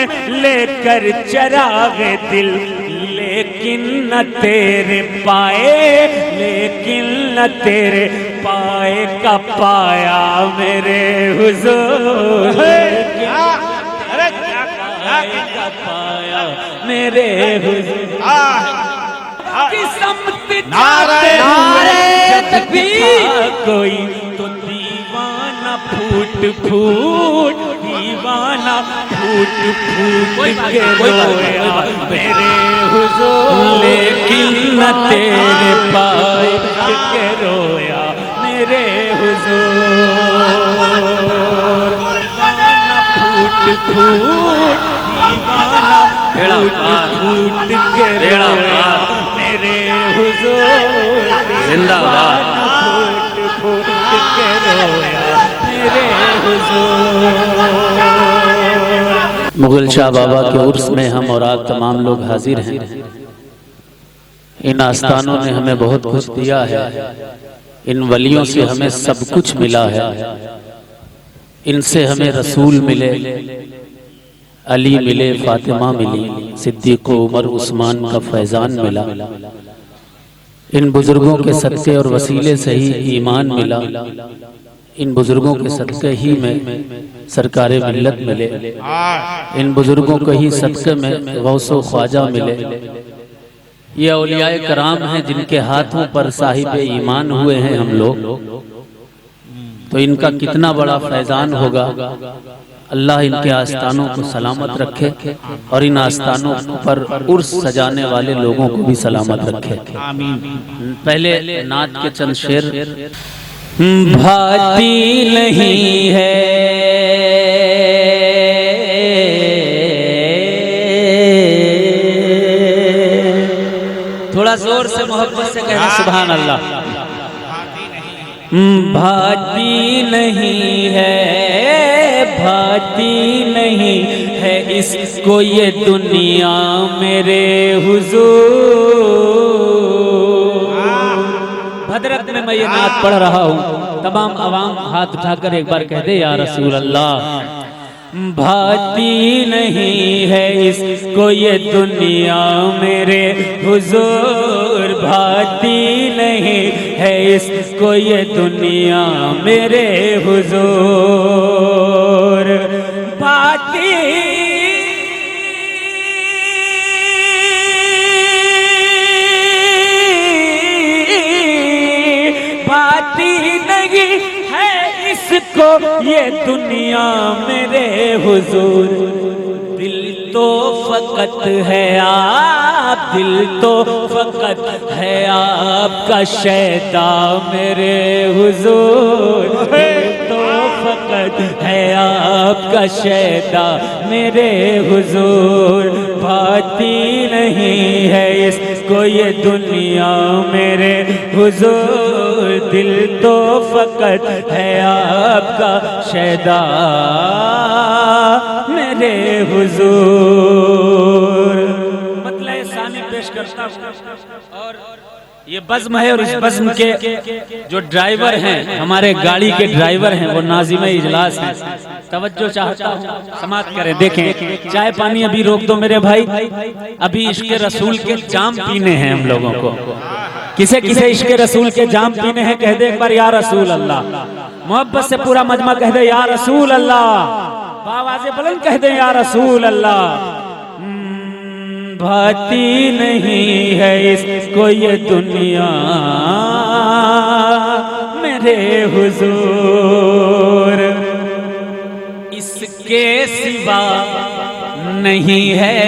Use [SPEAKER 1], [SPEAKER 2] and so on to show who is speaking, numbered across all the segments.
[SPEAKER 1] में लेकर चरागे दिल, लेकिन न तेरे पाए, लेकिन न तेरे पाए का पाया मेरे हुजूर, का पाया मेरे हुजूर। नारे तकबीर कोई तो दीवाना फूट फूट, दीवाना फूट फूट के रोया मेरे हुजूर, लेकिन न तेरे पाए के रोया मेरे हुजूर। दीवाना फूट फूट, दीवाना फूट के रोया मेरे हुजूर, जिंदाबाद फूट फूट के रोया मेरे हुजूर।
[SPEAKER 2] मुगल शाह बाबा के उर्स में हम और आप तमाम लोग हाजिर हैं। इन आस्थानों ने हमें बहुत कुछ दिया है, इन वलियों से हमें सब कुछ मिला है। इनसे हमें रसूल मिले, अली मिले, फातिमा मिली, सिद्दीक उमर उस्मान का फैजान मिला। इन बुजुर्गों के सदक़े और वसीले से ही ईमान मिला। इन बुजुर्गों के सदक़े ही में सरकारे मिल्लत मिले। इन बुजुर्गों के ही सदक़े में गौसो ख्वाजा मिले। ये औलियाए कराम हैं जिनके हाथों पर साहिब ईमान हुए हैं हम लोग, तो इनका कितना बड़ा फैजान होगा। अल्लाह इनके आस्थानों को सलामत रखे और इन आस्थानों पर उर्स सजाने वाले लोगों को भी सलामत रखे। पहले नात के चंद शेर।
[SPEAKER 1] भाती नहीं है
[SPEAKER 2] थोड़ा जोर से मोहब्बत से कहना सुभान अल्लाह।
[SPEAKER 1] भाती नहीं है, भाती नहीं है इसको ये दुनिया मेरे हुजूर।
[SPEAKER 2] भद्रक में मैं ये नात पढ़ रहा हूँ, तमाम आवाम हाथ उठाकर एक बार कह दे या रसूल अल्लाह।
[SPEAKER 1] भाती नहीं है इसको ये दुनिया मेरे हुजूर, भाती नहीं है इसको ये दुनिया मेरे हुजूर। भाती भाती नहीं है इसको ये दुनिया मेरे हुजूर। दिल तो फकत है आप, दिल तो फकत है आपका शैदा मेरे हुजूर, दिल तो फकत है आपका शैदा मेरे हुजूर। भाती नहीं है इसको ये दुनिया मेरे हुजूर, दिल तो फकत है आपका शैदा मेरे हुजूर।
[SPEAKER 2] मतलब सानी पेश करता हूँ और ये बज़्म है और इस बज़्म के जो ड्राइवर हैं, हमारे गाड़ी के ड्राइवर हैं, वो नाज़िम-ए इजलास हैं। तवज्जो चाहता हूँ, समात करें। देखें, चाय पानी अभी रोक दो मेरे भाई, अभी इश्क़ रसूल के जाम पीने हैं हम लोगों को। किसे किसे इश्क़ रसूल के जाम पीने हैं कह दे एक बार या रसूल अल्लाह। मोहब्बत से पूरा मजमा कह दे या रसूल अल्लाह, आवाज़े बुलंद कह दे या रसूल अल्लाह।
[SPEAKER 1] भाती नहीं है इसको ये दुनिया मेरे हुजूर, इसके सिवा नहीं है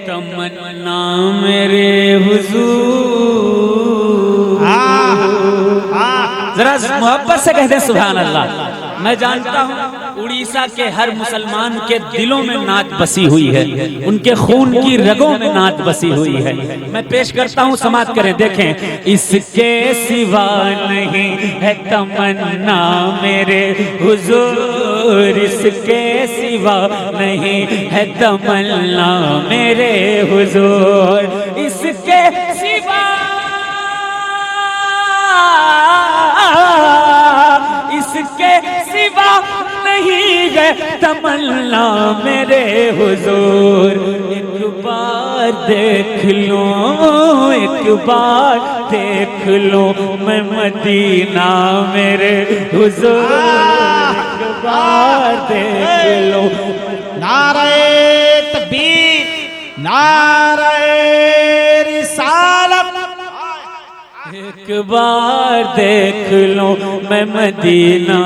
[SPEAKER 1] तमन्ना मेरे हुजूर।
[SPEAKER 2] जरा मोहब्बत से कहते सुभान अल्लाह। मैं जानता हूँ उड़ीसा के हर मुसलमान के दिलों में नात बसी हुई है, उनके खून की रगों में नात बसी हुई है। मैं पेश करता हूँ, समात करें। देखें,
[SPEAKER 1] इसके सिवा नहीं है तमन्ना मेरे हुजूर, इसके सिवा नहीं है तमन्ना मेरे हुजूर, इसके सिवा इसके सिवा नहीं है है तमन्ना मेरे हुजूर। एक बार देख लो, एक बार देख लो मैं मदीना मेरे हुजूर। एक बार देख लो।
[SPEAKER 3] नारे तकबीर, नारे रिसालत।
[SPEAKER 1] एक बार देख लो मैं मदीना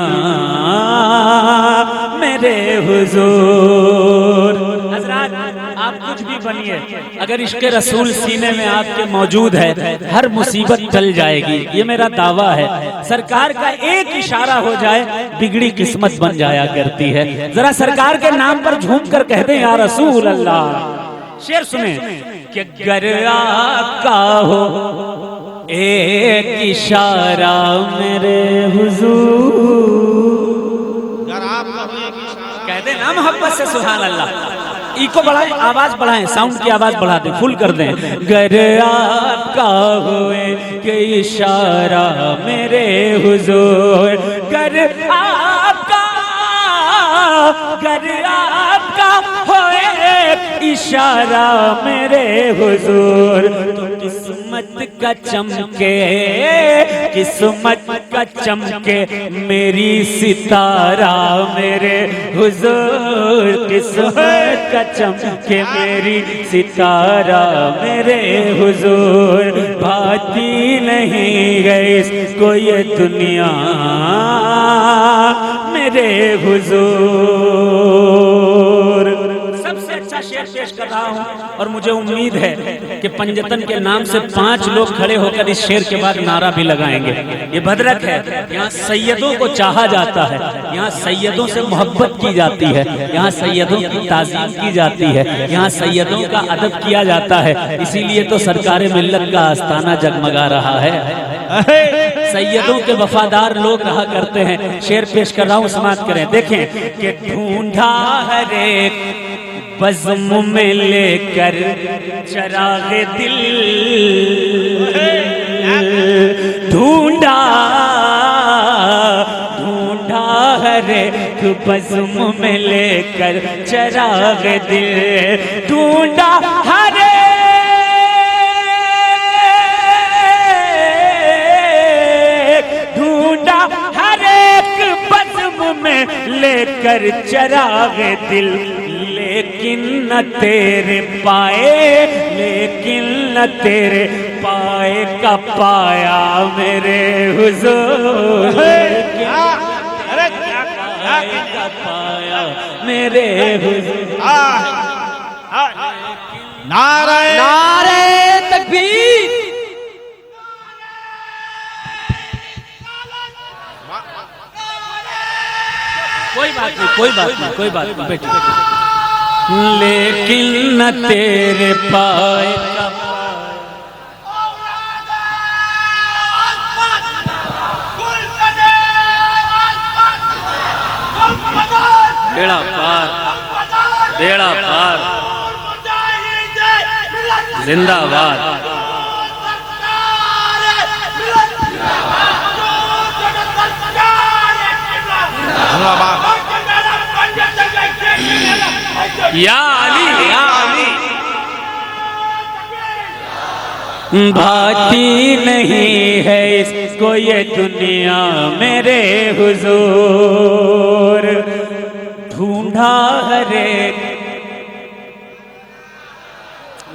[SPEAKER 1] मेरे हुजूर। हज़रात आप कुछ भी बनिए, अगर इश्क़ रसूल सीने में आपके मौजूद है हर मुसीबत टल जाएगी, ये मेरा दावा है। सरकार का एक इशारा हो जाए बिगड़ी किस्मत बन जाया करती है। जरा सरकार के नाम पर झूम कर कहते हैं या रसूल अल्लाह। शेर सुने कि गर आका हो एक इशारा मेरे हुजूर। कहते ना मोहब्बत से सुभान अल्लाह। इको बढ़ाएं, आवाज बढ़ाएं, साउंड की आवाज बढ़ा दें, फुल कर दें। गर आका हुए के इशारा मेरे हुजूर। गर आका, गर आका होए इशारा मेरे हुजूर। तो किस्मत का चमके, किस्मत का चमके मेरी सितारा मेरे हुजूर। किस्मत का चमके मेरी सितारा मेरे हुजूर। भाती नहीं गई कोई ये दुनिया मेरे हुजूर। सबसे अच्छा शेर पेश कर रहा हूँ और मुझे उम्मीद है कि पंजतन के नाम से 5 लोग खड़े होकर इस शेर के बाद नारा भी लगाएंगे। ये भद्रक है, यहाँ सैयदों को चाहा जाता है, यहाँ सैयदों से मोहब्बत की जाती है, यहाँ सैयदों की ताज़ीम की जाती है, यहाँ सैयदों का अदब किया जाता है। इसीलिए तो सरकार मिल्लत का आस्ताना जगमगा रहा है। सैयदों के वफादार लोग रहा करते हैं। शेर पेश कर रहा हूँ, समाप्त करें। देखें कि ढूंढा हर एक बज़्म में लेकर चरागे दिल, ढूंढा ढूंढा हर एक बज़्म में लेकर चरागे दिल। ढूंढा हर में लेकर चरागे दिल, लेकिन न तेरे पाए, लेकिन न तेरे पाए का पाया मेरे हुजूर। पाए का पाया मेरे हुजूर।
[SPEAKER 3] नारे
[SPEAKER 4] नारे तकबीर।
[SPEAKER 1] कोई बात नहीं, कोई बात नहीं, कोई बात नहीं, बैठिए। लेकिन न तेरे पाए का बेड़ा पार, बेड़ा पार, जिंदाबाद। या अली, या अली। भाती नहीं है इसको ये दुनिया मेरे हुजूर। ढूंढा हर एक,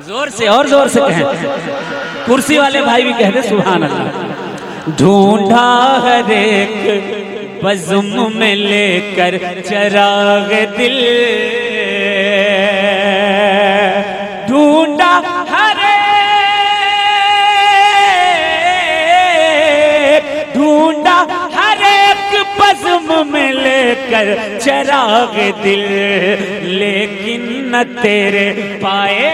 [SPEAKER 1] जोर से और जोर से कहें, कुर्सी वाले भाई भी कह दे सुभान अल्लाह। ढूंढा हर एक बज़्म में लेकर चराग दिल, ढूंढा हर एक, ढूंढा हर एक बज़्म में लेकर चराग दिल, लेकिन न तेरे पाए,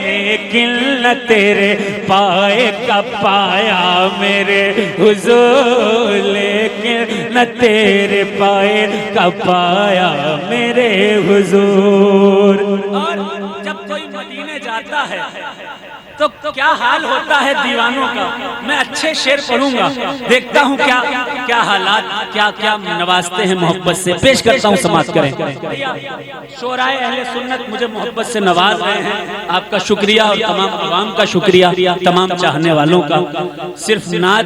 [SPEAKER 1] लेकिन न तेरे पाए का पाया मेरे हुजूर। लेकिन न तेरे पाए का पाया मेरे हुजूर। और जब कोई मदीने जाता है तो क्या हाल होता है दीवानों का। मैं अच्छे शेर पढ़ूंगा, देखता हूँ क्या क्या हालात, क्या क्या नवाजते हैं मोहब्बत से। पेश करता हूँ, समाप्त करें। शोराए अहले सुन्नत मुझे मोहब्बत से नवाज रहे हैं, आपका शुक्रिया और तमाम अवाम का शुक्रिया, तमाम चाहने वालों का। सिर्फ नात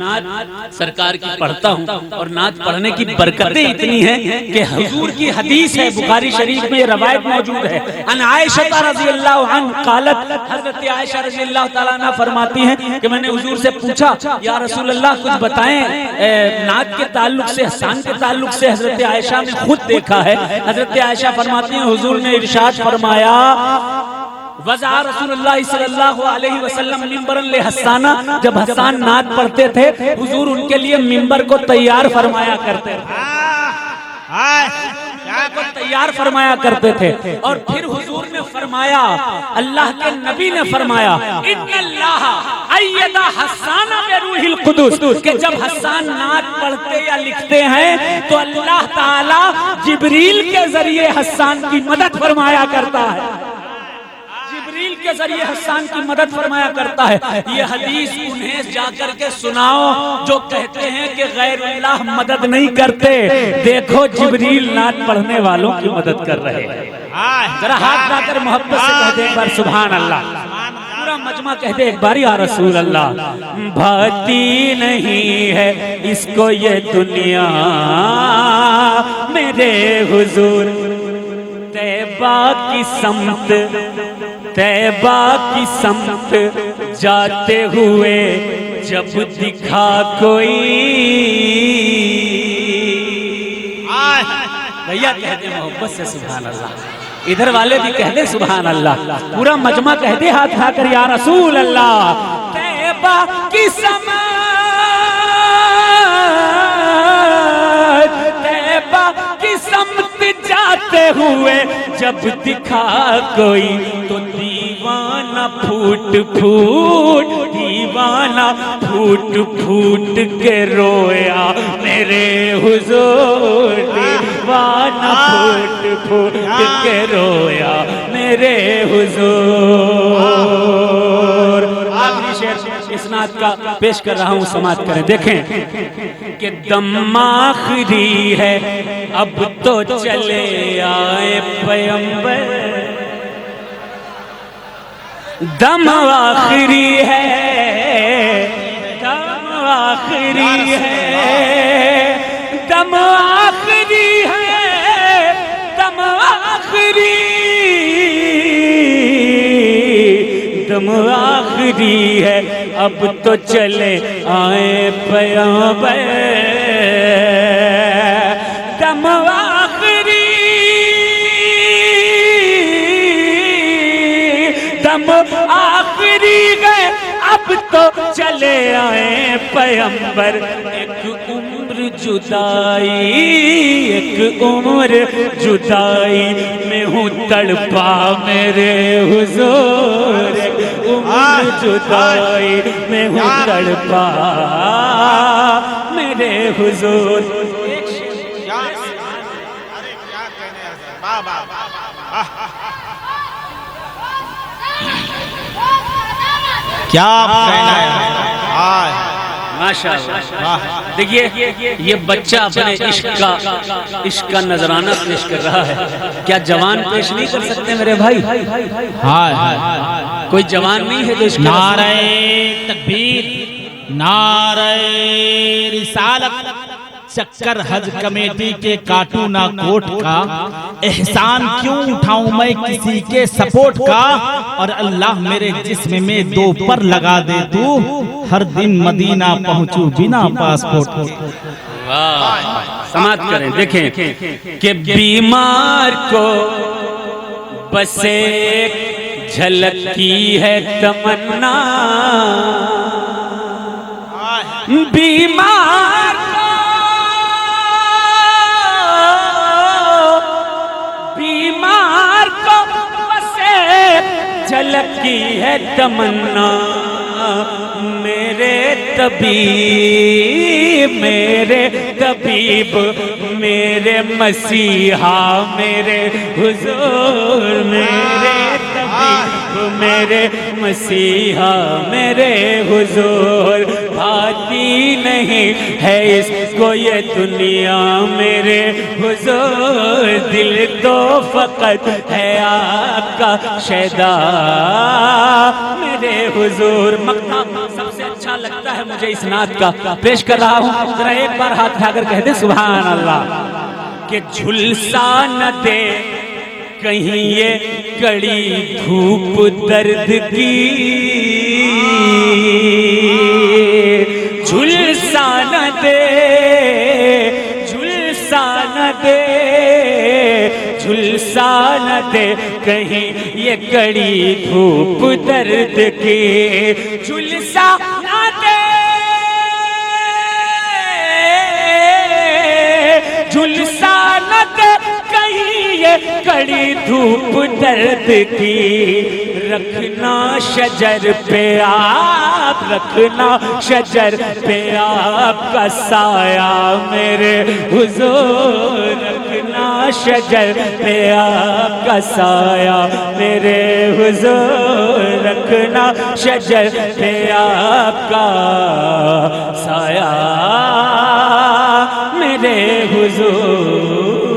[SPEAKER 1] सरकार की पढ़ता हूँ और नात पढ़ने की बरकतें इतनी हैं कि हुजूर की हदीस है, बुखारी शरीफ में रवायत मौजूद है। अन आयशा रज़ियल्लाहु अन्हा क़ालत, हज़रत आयशा रज़ियल्लाहु ताला अन्हा फरमाती हैं कि मैंने हुजूर से पूछा, या रसूल अल्लाह कुछ बताएं नात के ताल्लुक से, हसन के ताल्लुक से। हज़रत आयशा ने खुद देखा है। हज़रत आयशा फरमाती हैं हुजूर ने इरशाद फरमाया, वज़ा रसूलुल्लाह सल्लल्लाहु अलैहि वसल्लम मिंबरन ले हस्साना, जब हस्सान नात पढ़ते थे हुजूर उनके लिए मिंबर को तैयार फरमाया करते थे, को तैयार फरमाया करते थे। और फिर हुजूर ने फरमाया, अल्लाह के नबी ने फरमाया, इन्नल्लाह अय्यदा हस्साना बिरूहिल कुदुस, कि जब हस्सान नात पढ़ते या लिखते हैं तो अल्लाह ताला जिब्रील के जरिए हस्सान की मदद फरमाया करता है, जिब्रील के जरिए हस्सान की मदद फरमाया करता है। ये हदीस उन्हें जाकर के सुनाओ जो कहते हैं कि गैरुल्लाह मदद नहीं करते। देखो जिब्रील नात पढ़ने वालों की मदद कर रहे हैं। जरा हाथ लाकर मोहब्बत से कह दे एक बार सुभान अल्लाह। पूरा मजमा कह दे एक बार, या रसूल अल्लाह। भाती नहीं है इसको ये दुनिया मेरे हुजूर, तैबा की समत, तैबा की समत जाते हुए जब दिखा कोई। भैया कहते मोहब्बत से सुभान अल्लाह, इधर वाले भी कहते सुभान अल्लाह। पूरा मजमा कहते हाथ उठाकर, या रसूल अल्लाह। तैबा की समत, तैबा की समत जाते हुए जब दिखा कोई, तो दीवाना फूट फूट, दीवाना फूट फूट के रोया मेरे हुजूर, दीवाना फूट फूट के रोया मेरे हुजूर। आखिरी शेर इस नात का पेश कर रहा हूँ, समाप्त करें। देखें कि दम आखिरी है अब तो चले आए पैगंबर, दम आखिरी है, दम आखिरी है, दम आखिरी है, दम आखिरी, दम आखिरी है अब तो चले आए पैगंबर, दम आखिरी, दम आखिरी गए अब तो चले आए पैगंबर। एक उम्र जुदाई, एक उम्र जुदाई में हूँ तड़पा मेरे हुजूर, उम्र जुदाई में हूँ तड़पा मेरे हुजूर।
[SPEAKER 3] क्या कहना है
[SPEAKER 1] माशाअल्लाह। देखिए ये बच्चा अपने इश्क का नजराना पेश कर रहा है। क्या जवान पेश नहीं कर सकते मेरे भाई? कोई जवान नहीं है जो इसका
[SPEAKER 3] नारे तकबीर, नारे रिसालत, चक्कर हज कमेटी के काटू ना कोट का, एहसान क्यों उठाऊं मैं किसी के सपोर्ट का, और अल्लाह मेरे जिस्म में दो पर लगा दे तू, हर दिन मदीना पहुंचू बिना पासपोर्ट के।
[SPEAKER 1] समाप्त करें। देखें कि बीमार को बस एक झलक की है तमन्ना, बीमार को, बीमार को बस एक झलक की है तमन्ना, मेरे तबीब, मेरे तबीब, मेरे मसीहा, मेरे हुजूर, मेरे तबीब, मेरे मसीहा मेरे हुजूर, भाती नहीं है इसको ये दुनिया मेरे हुजूर, दिल तो फकत है आपका शैदा मेरे हुजूर। मक्ता सबसे अच्छा लगता है मुझे इस नात का, पेश कर रहा हूँ, जरा एक बार हाथ उठाकर कह दे सुभान अल्लाह। कि झुलसा न दे कहीं ये कड़ी धूप दर्द की, झुलसा न दे, झुलसा न दे, झुलसा न दे कहीं ये कड़ी धूप दर्द की, झुलसा न दे, झुलसा न दे कहीं ये कड़ी धूप दर्द की, रखना शजर पे आप, रखना शजर पे आपका साया मेरे हुजूर, रखना शजर पे आपका साया मेरे हुजूर, रखना शजर पे आपका साया मेरे हुजूर।